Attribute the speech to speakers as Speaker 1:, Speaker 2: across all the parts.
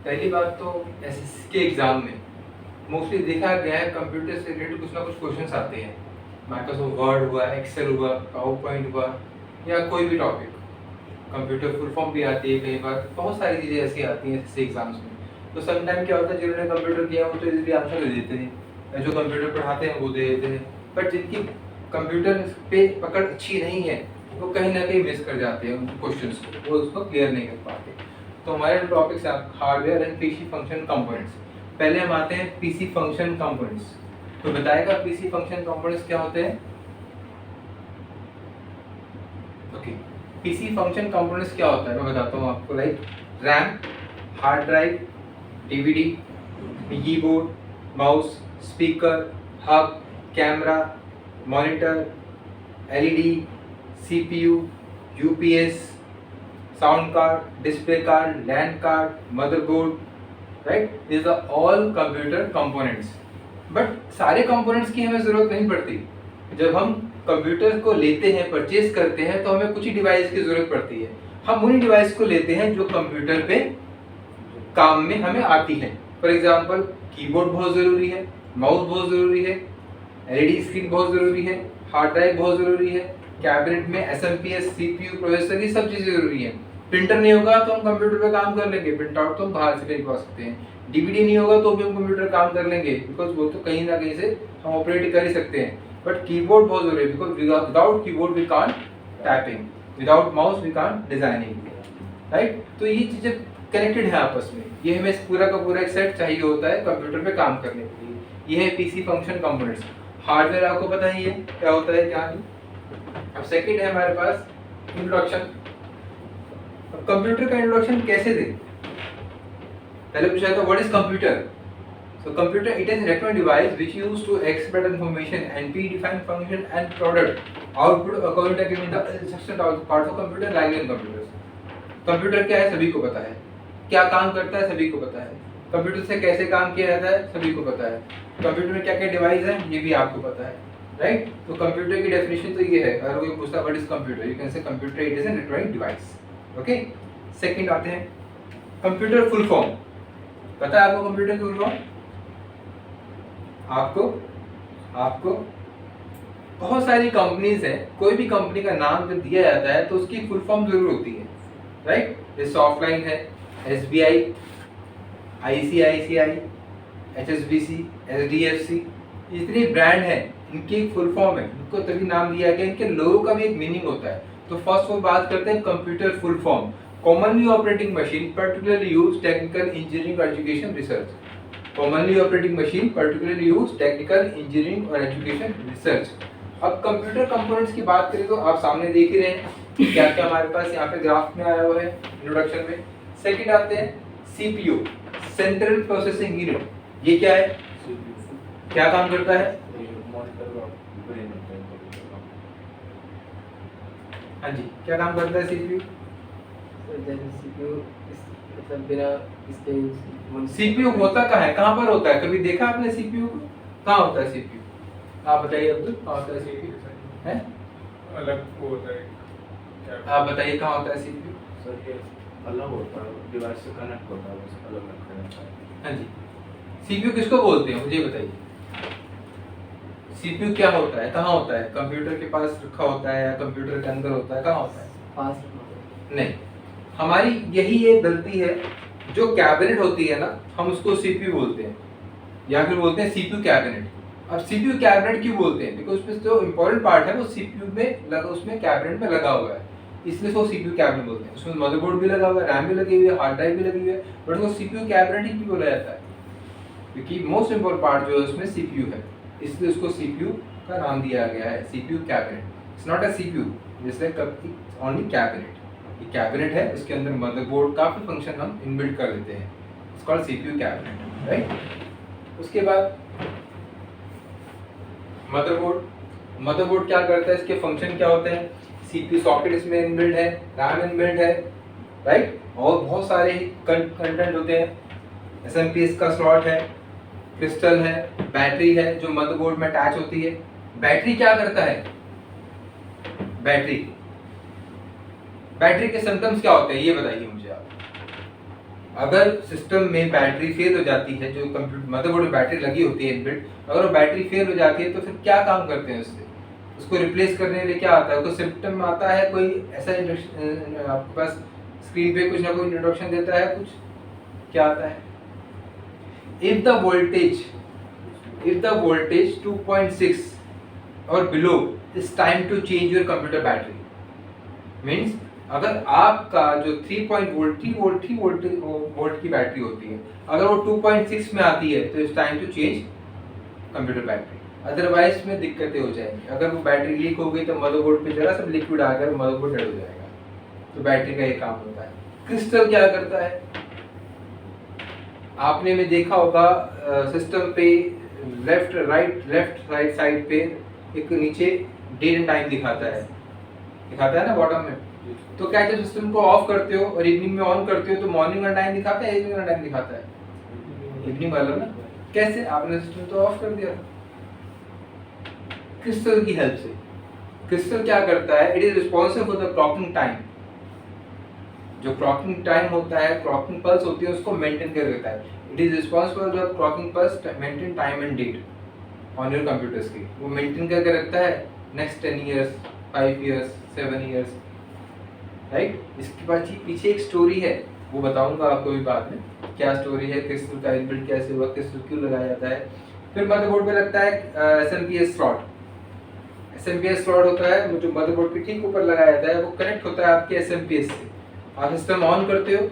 Speaker 1: पहली बात तो एसएससी के एग्जाम में मोस्टली देखा गया है कंप्यूटर से रिलेटेड कुछ ना कुछ क्वेश्चंस आते हैं। माइक्रोसॉफ्ट वर्ड हुआ, एक्सेल हुआ, पावर पॉइंट हुआ, या कोई भी टॉपिक। कंप्यूटर फुल फॉर्म भी आती है, कई बार बहुत सारी चीज़ें ऐसी आती हैं एसएससी एग्जाम्स में। तो समटाइम क्या होता है, जिन्होंने कंप्यूटर किया वो तो इजीली आंसर दे देते हैं, जो कंप्यूटर पढ़ाते हैं वो दे देते हैं, बट जिनकी कंप्यूटर पे पकड़ अच्छी नहीं है वो कहीं ना कहीं मिस कर जाते हैं उन क्वेश्चंस को, वो उसको क्लियर नहीं कर पाते। तो हमारे जो टॉपिक्स हैं hardware and PC function components. पहले हम आते हैं पीसी फंक्शन कंपोनेंट्स। तो बताएगा पीसी फंक्शन कंपोनेंट्स क्या होते हैं। ओके, पीसी फंक्शन कंपोनेंट्स क्या होता है मैं बताता हूँ आपको। Like RAM, hard drive, DVD, keyboard, mouse, speaker, hub, camera, monitor, LED, CPU, UPS, sound card, display card, land card, motherboard, right, this are all computer components. But सारे components की हमें जरूरत नहीं पड़ती। जब हम कंप्यूटर को लेते हैं, परचेज करते हैं, तो हमें कुछ ही डिवाइस की जरूरत पड़ती है। हम उन्हीं डिवाइस को लेते हैं जो कंप्यूटर पे काम में हमें आती है। फॉर एग्जाम्पल कीबोर्ड बहुत ज़रूरी है, माउस बहुत ज़रूरी है, एलईडी स्क्रीन बहुत ज़रूरी है, हार्ड ड्राइव बहुत ज़रूरी है, कैबिनेट में एसएमपीएस, सीपीयू, प्रोसेसर, ये सब चीज़ें ज़रूरी है। प्रिंटर नहीं होगा तो हम कंप्यूटर पे काम कर लेंगे, प्रिंट आउट तो हम बाहर से निकलवा सकते हैं। डीवीडी नहीं होगा तो भी हम कंप्यूटर काम कर लेंगे, बिकॉज वो तो कहीं ना कहीं से हम ऑपरेट कर ही सकते हैं। बट कीबोर्ड बहुत ज़रूरी है, because without keyboard we can't typing, without mouse we can't designing, right. तो ये चीज़ें कनेक्टेड है आपस में। ये हमें पूरा का पूरा एक सेट चाहिए होता है कंप्यूटर पे काम करने के लिए। ये है पीसी फंक्शन कंपोनेंट्स। हार्डवेयर आपको पता ही है क्या होता है क्या नहीं। अब सेकंड है हमारे पास इंट्रोडक्शन। अब कंप्यूटर का इंट्रोडक्शन कैसे दें। पहले पूछा था what is computer. So computer it is an electronic device which used to express information and predefined function and product output according to given the instruction part of computer like in computers। Computer क्या है सभी को पता है, क्या काम करता है सभी को पता है, कंप्यूटर से कैसे काम किया जाता है सभी को पता है, कंप्यूटर में क्या क्या डिवाइस है ये भी आपको पता है, राइट। तो कंप्यूटर की डेफिनेशन तो ये है। अगर कोई पूछता है what is computer, you can say computer it is an electronic device. Okay, second आते हैं कंप्यूटर फुल फॉर्म। पता है आपको कंप्यूटर की फुल फॉर्म? आपको बहुत सारी कंपनीज हैं, कोई भी कंपनी का नाम जब दिया जाता है तो उसकी फुल फॉर्म जरूर होती है, राइट। जैसे ऑफलाइन है एसबीआई, आईसीआईसीआई, एचएसबीसी, एचडीएफसी, इतनी ब्रांड है, इनकी एक फुल फॉर्म है, इनको तभी नाम दिया गया। इनके लोगों का भी एक मीनिंग होता है। तो फर्स्ट वो बात करते हैं computer full form. Commonly operating machine particularly use technical engineering education research. Commonly operating machine particularly use technical engineering और एजुकेशन रिसर्च। अब कंप्यूटर कंपोनेंट्स की बात करें तो आप सामने देख ही रहे हैं क्या क्या हमारे पास यहाँ पे ग्राफ में आया हुआ है इंट्रोडक्शन में। सेकंड आते हैं सीपीयू, सेंट्रल प्रोसेसिंग यूनिट। ये क्या है, क्या काम करता है? हाँ जी, क्या काम करता है सीपीयू? सीपीयू होता कहाँ है, कहाँ पर होता है, कभी देखा आपने सीपीयू को? कहाँ होता है सीपीयू? आप बताइए अब्दुल, कहाँ होता है सीपीयू? है
Speaker 2: अलग वो होता है।
Speaker 1: आप बताइए कहाँ होता है सीपीयू?
Speaker 3: सर ये अलग होता है, डिवाइस से कनेक्ट होता है, बस अलग अलग कनेक्ट होता है।
Speaker 1: हाँ जी, सीपीयू किसको बोलते हैं मुझे बताइए। सीपीयू क्या होता है, कहाँ होता है? कंप्यूटर के पास रखा होता है या कंप्यूटर के अंदर होता है, कहाँ होता है?
Speaker 4: पास
Speaker 1: नहीं, हमारी यही एक गलती है। जो कैबिनेट होती है ना, हम उसको सीपीयू बोलते हैं या फिर बोलते हैं सीपीयू कैबिनेट। अब सीपीयू कैबिनेट क्यों बोलते हैं? बिकॉज उसमें जो इम्पोर्टेंट पार्ट है वो सीपीयू में लगा, उसमें कैबिनेट में लगा हुआ है, इसलिए उसको सीपीयू कैबिनेट बोलते हैं। उसमें मदरबोर्ड भी लगा हुआ है, रैम भी लगी हुई है, हार्ड ड्राइव भी लगी हुई है, बट वो सीपीयू कैबिनेट ही क्यों बोला जाता है? क्योंकि मोस्ट इम्पोर्टेंट पार्ट जो है उसमें सीपीयू है, इसलिए उसको सीपीयू का नाम दिया गया है, CPU cabinet. It's not a CPU, जैसे ओनली कैबिनेट। ये कैबिनेट है, उसके अंदर मदरबोर्ड, काफी फंक्शन हम इनबिल्ट कर देते हैं, it's called CPU cabinet, right. उसके बाद मदरबोर्ड क्या करता है, इसके फंक्शन क्या होते हैं? सीपीयू सॉकेट इसमें इनबिल्ट है, रैम इनबिल्ट है, राइट, और बहुत सारे कंटेंट होते हैं। एसएमपीएस का स्लॉट है, क्रिस्टल है, बैटरी है जो मदरबोर्ड में अटैच होती है। बैटरी क्या करता है? बैटरी के सिम्टम्स क्या होते हैं ये बताइए मुझे आप। अगर सिस्टम में बैटरी फेल हो जाती है, जो कंप्यूटर मदरबोर्ड में बैटरी लगी होती है इनबिल्ट, अगर वो बैटरी फेल हो जाती है तो फिर क्या काम करते हैं उससे? उसको रिप्लेस करने के लिए क्या आता है? कोई सिम्टम आता है, कोई ऐसा आपके पास स्क्रीन पे कुछ ना कोई इंट्रोडक्शन देता है, कुछ क्या आता है? इफ द वोल्टेज 2.6 और below is time to change your computer battery. Means अगर आपका जो 3 वोल्ट की बैटरी होती है, अगर वो 2.6 में आती है तो it's time to change computer battery, otherwise में दिक्कतें हो जाएंगी। अगर वो बैटरी लीक हो गई तो मदरबोर्ड पे जरा सब लिक्विड आकर मदरबोर्ड डेड हो जाएगा। तो बैटरी का ये काम होता है। क्रिस्टल क्या करता है? आपने में देखा होगा सिस्टम पे लेफ्ट राइट साइड पे एक नीचे डेट एंड टाइम दिखाता है ना बॉटम में। तो क्या जब सिस्टम को ऑफ करते हो और इवनिंग में ऑन करते हो तो मॉर्निंग का टाइम दिखाता है, इवनिंग का टाइम दिखाता है? इवनिंग वाला ना। कैसे? आपने सिस्टम तो ऑफ कर दिया। क्रिस्टल की हेल्प से। क्रिस्टल क्या करता है? It is responsible for the clocking time. जो क्लॉकिंग टाइम होता है, क्लॉकिंग पल्स होती है, उसको मेंटेन कर देता है। It is responsible for the clocking pulse maintain time and date on your computers की। वो मेंटेन करके रखता है next 10 years, 5 years, 7 years, right. इसके पीछे एक स्टोरी है, वो बताऊंगा आपको भी बाद में क्या स्टोरी है, क्रिस्टल का इनबिल्ट कैसे हुआ, क्रिस्टल क्यों लगाया जाता है। फिर मदरबोर्ड पे लगता है SMPS स्लॉट। SMPS स्लॉट होता है जो मदरबोर्ड के ठीक ऊपर लगाया जाता है, वो कनेक्ट होता है आपके SMPS से। आप सिस्टम ऑन करते हो,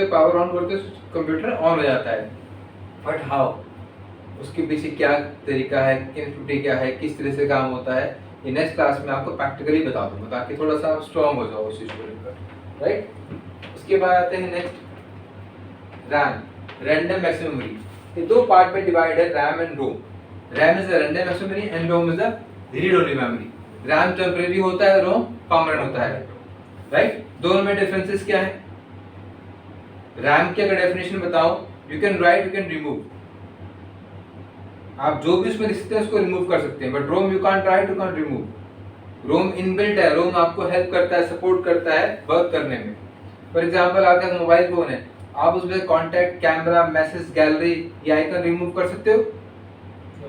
Speaker 1: पावर ऑन करते हो, कंप्यूटर ऑन हो जाता है। But how? उसके पीछे क्या तरीका है, कनेक्टिविटी क्या है, किस तरह से काम होता है, ये नेक्स्ट क्लास में आपको प्रैक्टिकली बता दूंगा ताकि थोड़ा सा आप स्ट्रॉन्ग हो जाओ उस चीज को लेकर, राइट। उसके बाद आते हैं next RAM, random access memory. ये दो पार्ट में डिवाइड है, RAM and ROM. RAM is a random access memory and ROM is a read only memory. RAM temporary होता है, रोम परमानेंट होता है, राइट। दोनों में डिफरेंसेस क्या है? रैम की अगर डेफिनेशन बताओ, you can write, you can remove. आप जो भी उसमें लिख सकते हैं उसको रिमूव कर सकते हैं, but ROM you can't write, you can't remove. ROM inbuilt है, रोम आपको हेल्प करता है, सपोर्ट करता है वर्क करने में। फॉर एग्जांपल आपका मोबाइल फोन है, आप उसमें कांटेक्ट, कैमरा, मैसेज गैलरी ये आइकन रिमूव कर सकते हो?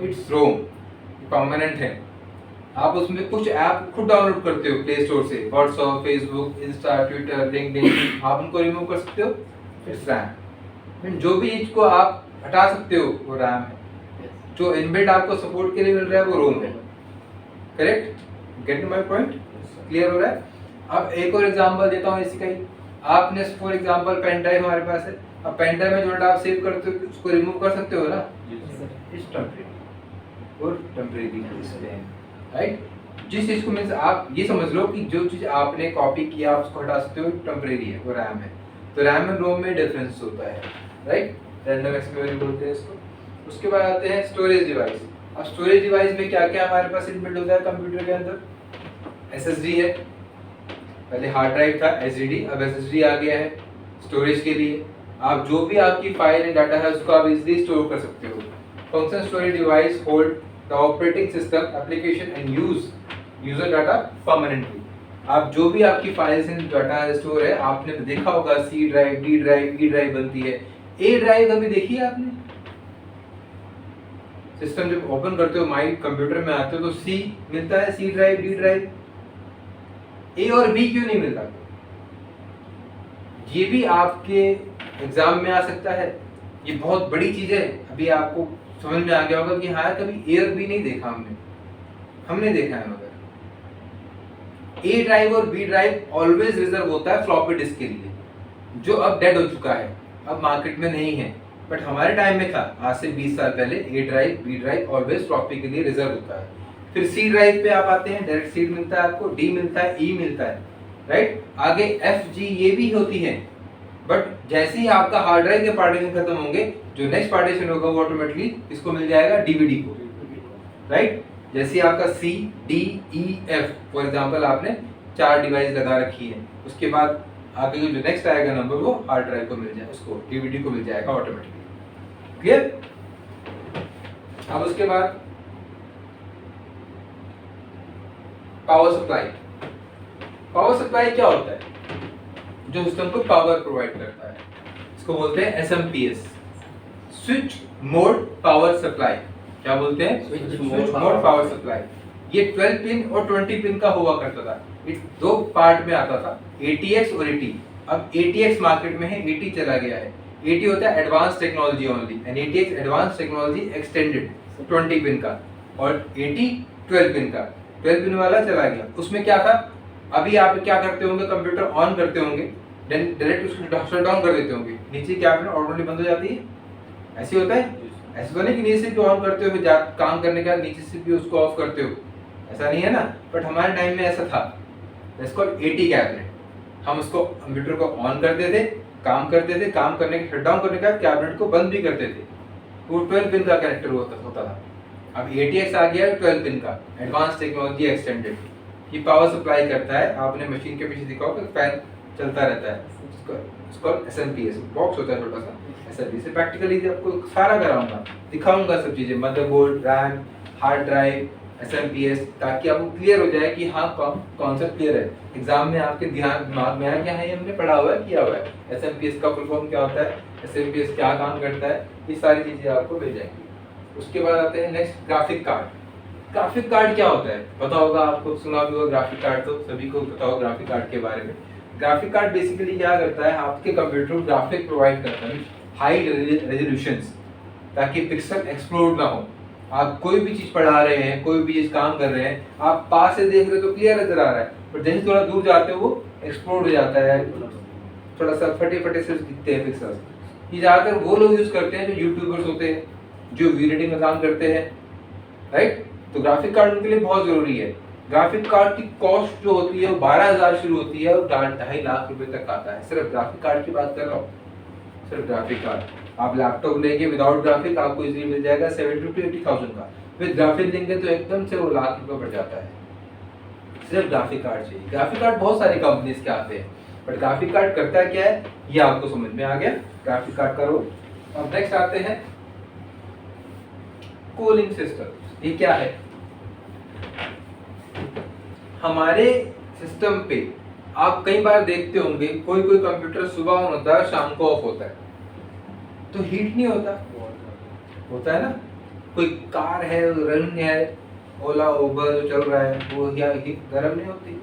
Speaker 1: इट्स रोम, परमानेंट है। आप उसमें कुछ ऐप खुद डाउनलोड करते हो प्ले स्टोर से, WhatsApp, Facebook, Insta, Twitter, LinkedIn, आप उनको रिमूव कर सकते हो, इट्स रैम। जो भी चीज को आप हटा सकते हो वो रैम है। जो इनबिल्ट आपको सपोर्ट के लिए मिल रहा है वो रोम है, correct. Gate my point? Clear हो रहा है? अब एक और एग्जांपल देता हूँ इसी का ही। आपने फॉर एग्जांपल पेन ड्राइव हमारे पास है, अब पेन ड्राइव में जो डाटा आप सेव करते हो उसको रिमूव कर सकते हो ना, इट्स टेम्परेरी और टेम्परेरी, राइट। जिस चीज को मींस आप ये समझ लो कि जो चीज आपने कॉपी किया आप उसको हटा सकते हो, टेम्परेरी है, वो रैम है। तो रैम एंड रोम में डिफरेंस होता है, राइट। रैंडम एक्सेस मेमोरी बोलते हैं इसको। उसके बाद आते हैं स्टोरेज डिवाइस। अब स्टोरेज डिवाइस में क्या क्या हमारे पास इनबिल्ट होता है कंप्यूटर के अंदर? SSD है, पहले हार्ड ड्राइव था SSD, अब SSD आ गया है स्टोरेज के लिए। आप जो भी आपकी फाइल एंड डाटा है उसको आप इजीली स्टोर कर सकते हो। Function storage device hold the operating system, application and user data permanently. आप जो भी आपकी फाइल्स एंड डाटा स्टोर है, आपने देखा होगा C drive, D drive, E drive बनती है, A ड्राइव कभी देखी है आपने? सिस्टम जब ओपन करते हो, माई कंप्यूटर में आते हो तो C मिलता है, C drive, D drive, A और B क्यों नहीं मिलता? ये भी आपके एग्जाम में आ सकता है, ये बहुत बड़ी चीज है। अभी आपको समझ में आ गया होगा कि हाँ कभी A और B नहीं देखा हमने देखा है, मगर A ड्राइव और B ड्राइव ऑलवेज रिजर्व होता है फ्लॉपी डिस्क के लिए, जो अब डेड हो चुका है, अब मार्केट में नहीं है। बट हमारे टाइम में था, आज से 20 साल पहले A drive, B drive always floppy के लिए रिजर्व होता है। फिर C ड्राइव पे आप आते हैं, डायरेक्ट सीड मिलता है आपको, D मिलता है, E मिलता है, राइट। आगे F, G ये भी होती है, बट जैसे ही आपका हार्ड ड्राइव के पार्टीशन खत्म होंगे, जो नेक्स्ट पार्टीशन होगा वो ऑटोमेटिकली इसको मिल जाएगा DVD को, राइट। जैसे आपका C, D, E, F for example आपने 4 डिवाइस लगा रखी है, उसके बाद आगे जो नेक्स्ट आएगा नंबर वो हार्ड ड्राइव को मिल जाएगा, उसको DVD को मिल जाएगा ऑटोमेटिकली। क्लियर? अब उसके बाद पावर सप्लाई। पावर सप्लाई क्या होता है? जो सिस्टम को पावर प्रोवाइड करता है। इसको बोलते हैं SMPS, switch mode power supply. क्या बोलते हैं?
Speaker 3: Switch
Speaker 1: switch
Speaker 3: mode
Speaker 1: mode
Speaker 3: power
Speaker 1: power supply. ये 12 पिन और 20 पिन का हुआ करता था। ये दो पार्ट में आता था, ATX और AT। अब ATX मार्केट में है, AT चला गया है। AT होता है advance technology only, and ATX advance technology extended 20 pin का, और AT 12 पिन का। 12 पिन वाला चला गया। उसमें क्या था, अभी आप क्या करते होंगे, कंप्यूटर ऑन करते होंगे, देन डायरेक्ट उसको शट डाउन कर देते होंगे, नीचे कैबिनेट ऑटोमेटिक बंद हो जाती है। ऐसे होता है? ऐसा तो नहीं कि नीचे से ऑन करते हो फिर काम करने के बाद नीचे से भी उसको ऑफ करते हो, ऐसा नहीं है ना। बट हमारे टाइम में ऐसा था, इसको AT कैबिनेट। हम उसको कंप्यूटर को ऑन करते थे, काम करते थे, काम करने के शट डाउन करने के बाद कैबिनेट को बंद भी करते थे। वो 12 पिन का कनेक्टर होता था। अब ATX आ गया 12 पिन का, एडवांस टेक्नोलॉजी एक्सटेंडेड। ये पावर सप्लाई करता है। आपने मशीन के पीछे देखा होगा फैन चलता रहता है, इसको SMPS बॉक्स होता है छोटा सा। SMPS प्रैक्टिकली आपको सारा कराऊंगा, दिखाऊंगा सब चीजें, motherboard, RAM, hard drive, SMPS, ताकि आपको क्लियर हो जाए कि हाँ कॉन्सेप्ट क्लियर है। एग्जाम में आपके दिमाग में आया क्या है, हमने पढ़ा हुआ है, किया हुआ है। SMPS का फुल फॉर्म क्या होता है, SMPS क्या काम करता है, ये सारी चीजें आपको मिल जाएंगी। उसके बाद आते हैं next, graphic card. Graphic card क्या होता है पता होगा आपको, सुना भी होगा ग्राफिक कार्ड, तो सभी को पता होगा ग्राफिक कार्ड के बारे में। ग्राफिक कार्ड बेसिकली क्या करता है, आपके कंप्यूटर को ग्राफिक प्रोवाइड करता है, हाई रेजोल्यूशंस, ताकि पिक्सल एक्सप्लोड ना हो। आप कोई भी चीज पढ़ा रहे हैं, कोई भी चीज काम कर रहे हैं, आप पास से देख रहे हो तो क्लियर नजर आ रहा है, पर जैसे थोड़ा दूर जाते हो वो एक्सप्लोड हो जाता है, थोड़ा सा फटे फटे से दिखते हैं पिक्सल्स। ये ज्यादातर वो लोग यूज करते हैं जो यूट्यूबर्स होते हैं, जो वीडियो एडिटिंग का काम करते हैं, राइट। तो ग्राफिक कार्ड उनके लिए बहुत जरूरी है। ग्राफिक कार्ड की कॉस्ट जो होती है वो 12,000 शुरू होती है और 2.5 लाख रुपए तक आता है। सिर्फ ग्राफिक कार्ड की बात कर रहा हूँ, सिर्फ ग्राफिक कार्ड। आप लैपटॉप लेके विदाउट ग्राफिक आपको इजीली मिल जाएगा 70 to 80,000 का। विद ग्राफिक लेंगे तो एकदम से वो लाख रुपए बढ़ जाता है। सिर्फ ग्राफिक कार्ड चाहिए। ग्राफिक कार्ड बहुत सारी कंपनीज के आते हैं, बट ग्राफिक कार्ड करता क्या है ये आपको समझ में आ गया, ग्राफिक कार्ड करो। अब नेक्स्ट आते हैं कूलिंग सिस्टम। ये क्या है, हमारे सिस्टम पे आप कई बार देखते होंगे कोई कोई कंप्यूटर सुबह ऑन होता है, शाम को ऑफ होता है, तो हीट नहीं होता है ना। कोई कार है, रनिंग है, ओला उबर जो चल रहा है, वो या गर्म नहीं होती,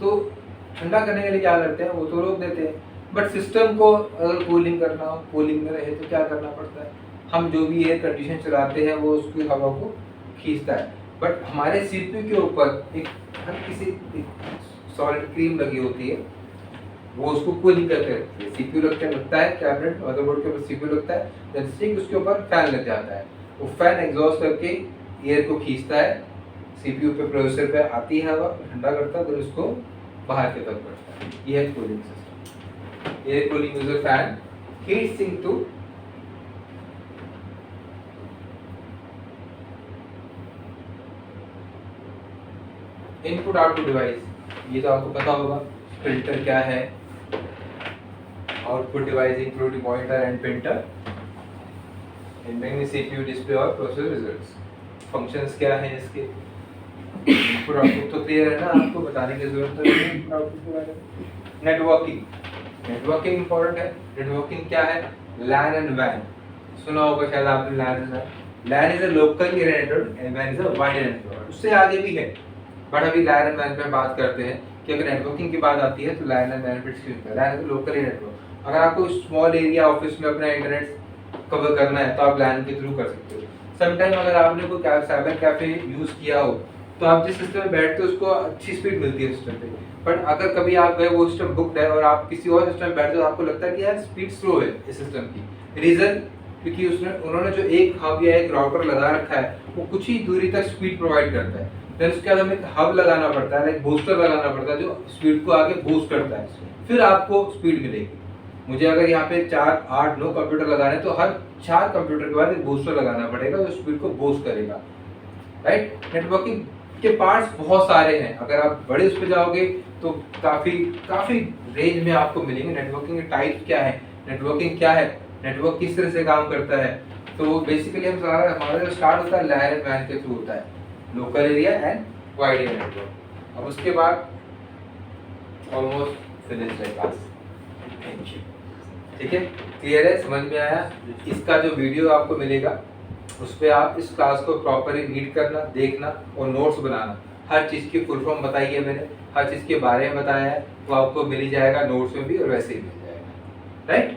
Speaker 1: तो ठंडा करने के लिए क्या करते हैं, वो तो रोक देते हैं। बट सिस्टम को अगर कूलिंग करना हो, कूलिंग में रहे तो क्या करना पड़ता है, हम जो भी एयर कंडीशन चलाते हैं वो उसकी हवा को खींचता है। बट हमारे CPU के ऊपर एक हल्की सी सॉलिड क्रीम लगी होती है, वो उसको कूलिंग करके रखती है। CPU लगता है कैबिनेट, मदरबोर्ड के ऊपर CPU लगता है, जैसे कि उसके ऊपर फैन लग जाता है, वो फैन एग्जॉस्ट करके एयर को खींचता है, CPU पे प्रोसेसर पे आती है हवा, ठंडा करता है, फिर उसको बाहर की तरफ बढ़ता है। ये है cooling system. Air cooling user fan heat sink to input output device. ये तो आपको पता होगा, प्रिंटर क्या है, output device including monitor and printer, इनमें CPU, डिस्प्ले और प्रोसेसर रिजल्ट्स। फंक्शंस क्या हैं इसके, इनपुट आउटपुट तो क्लियर है ना, आपको बताने की जरूरत नहीं है इनपुट आउटपुट के बारे में। नेटवर्किंग इंपॉर्टेंट है। नेटवर्किंग क्या है, LAN एंड WAN सुना होगा शायद आपने। LAN and WAN, LAN is a local area network and WAN is a wide area network. उससे आगे भी है, बट अभी LAN एंड WAN पे बात करते हैं कि अगर नेटवर्किंग की बात आती है तो LAN एंड बेनिफिट्स क्यों होता है। LAN is a local area network. अगर आपको स्मॉल एरिया ऑफिस में अपना इंटरनेट कवर करना है तो आप LAN के थ्रू कर सकते हो। समटाइम अगर आपने कोई साइबर कैफे यूज किया हो तो आप जिस सिस्टम में बैठते हो उसको अच्छी स्पीड मिलती है सिस्टम पे, बट अगर कभी आप गए वो सिस्टम बुकड है और आप किसी और सिस्टम में बैठते हो तो आपको लगता है कि यार स्पीड स्लो है इस सिस्टम की। रीजन क्योंकि उन्होंने जो एक हब या एक राउटर लगा रखा है वो कुछ ही दूरी तक स्पीड प्रोवाइड करता है। देन उसके बाद हमें एक हब लगाना पड़ता है, एक बूस्टर लगाना पड़ता है जो स्पीड को आगे बूस्ट करता है, फिर आपको स्पीड मिलेगी। मुझे अगर यहाँ पे 4, 8, 9 कंप्यूटर लगाने तो हर 4 कंप्यूटर के बाद एक बूस्टर लगाना पड़ेगा जो स्पीड को बूस्ट करेगा, राइट। नेटवर्किंग के पार्ट्स बहुत सारे हैं, अगर आप बड़े उस पर जाओगे तो काफ़ी रेंज में आपको मिलेंगे। नेटवर्किंग के टाइप्स क्या है, नेटवर्किंग क्या है, नेटवर्क किस तरह से काम करता है, तो बेसिकली हम सारा हमारा जो स्टार्ट होता है LAN एंड WAN के थ्रू होता है, local area and wide area network. अब उसके बाद ऑलमोस्ट फिनिश है क्लास। Thank you. ठीक है, क्लियर है, समझ में आया? इसका जो वीडियो आपको मिलेगा उस पर आप इस क्लास को प्रॉपरली रीड करना, देखना और नोट्स बनाना। हर चीज़ की फुल फॉर्म बताई है मैंने, हर चीज़ के बारे में बताया है, वो आपको मिल ही जाएगा नोट्स में भी और वैसे ही मिल जाएगा, राइट?